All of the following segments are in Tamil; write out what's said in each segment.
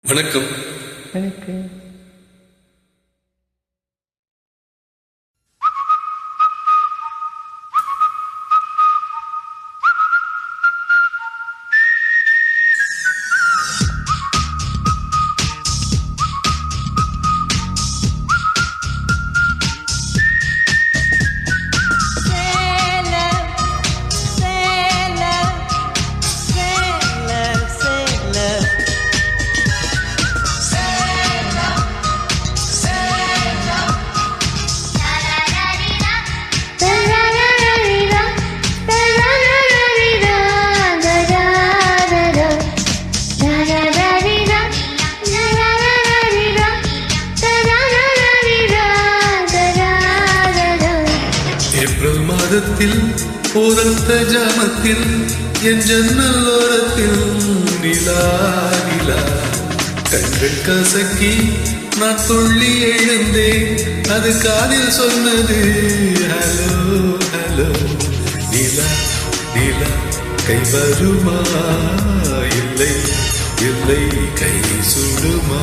வணக்கம். வணக்கம். ஏப்ரல் மாதத்தில் போரத்த ஜாமத்தில் என் ஜன்னலோரத்தில் நிலா நிலா கண்கள் கசக்கி நான் துள்ளி எழுந்தேன். அது காதில் சொன்னது ஹலோ ஹலோ. நிலா நிலா கை வருமா இல்லை இல்லை கை சுடுமா?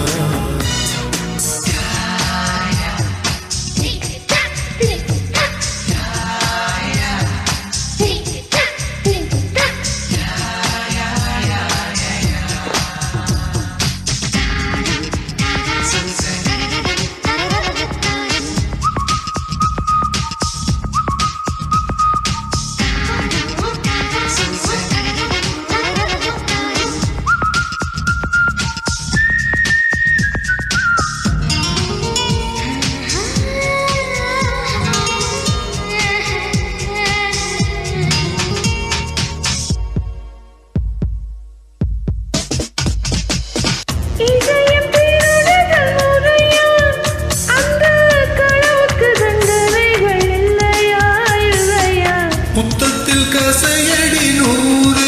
முத்தத்தில் கசையடி 100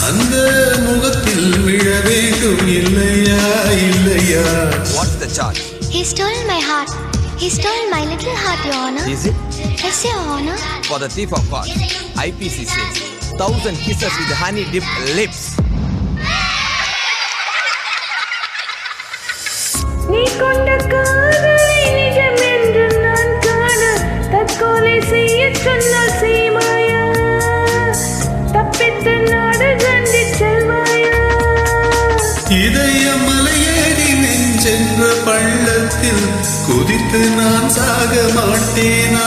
அந்த முகத்தில் விழ வேண்டும் இல்லையா இல்லையா? What's the charge? He stole my heart. He stole my little heart, Your Honor. Is it? Yes, Your Honor. For the thief of hearts, IPC says 1,000 kisses with honey dipped lips. நீ கொண்ட காதலை நிஜம் என்று நான் காண தற்கொலை செய்ய சொன்னால் செய்வாயா? தப்பித்த நாடு கண்டி செல்வாயா? இதய மலையேறி நெஞ்சென்ற பள்ளத்தில் குதித்து நான் சாக மாட்டேனா?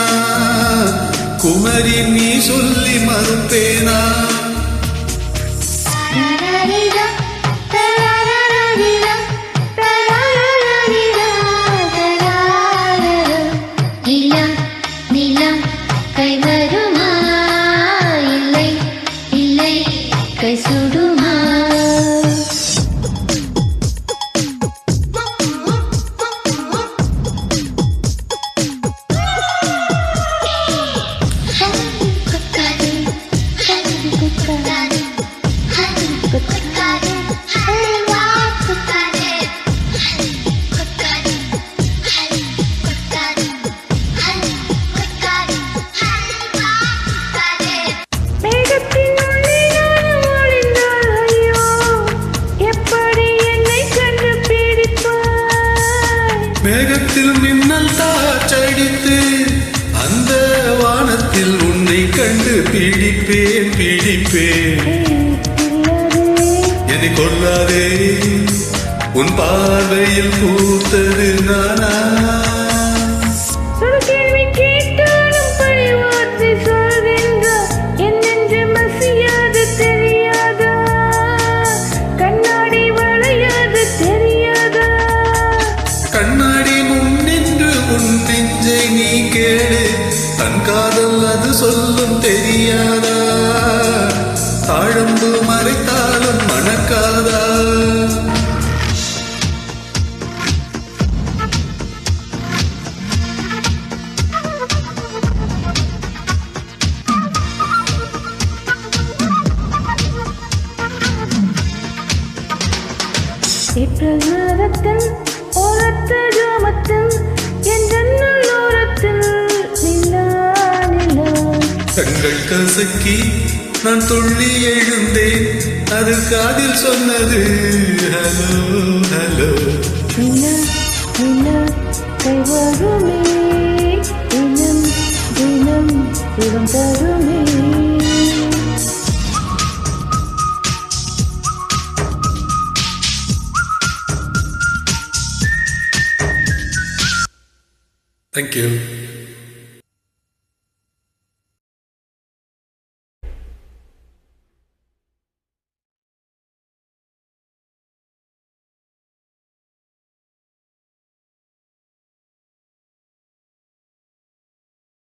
குமரி நீ சொல்லி மறுப்பேனா? கை வருமா இல்லை இல்லை கை சுடுமா? மேகத்தில் மின்னல் தாச்சடித்து அந்த வானத்தில் உன்னை கண்டு பிடிப்பேன் பிடிப்பேன். என்னை கொள்ளாதே உன் பார்வையில் பூத்தது நானா? கண்ணாடி முன் நின்று உன் நெஞ்சை நீ கேடு, தன் காதல் அது சொல்லும் தெரியாதா? தாழம்பு மறைத்தாலும் மணக்காதா? ஏப்ரல் மாதத்தில் ஓரத்த ஜாமத்தில் என் ஜன்னலோரத்தில் நிலா நிலா கண்கள் கசக்கி நான் துள்ளி எழுந்தேன் அது காதில் சொன்னது ஹலோ ஹலோ. கைவருமே தினம் தினம் இடம் தருமே. Thank you.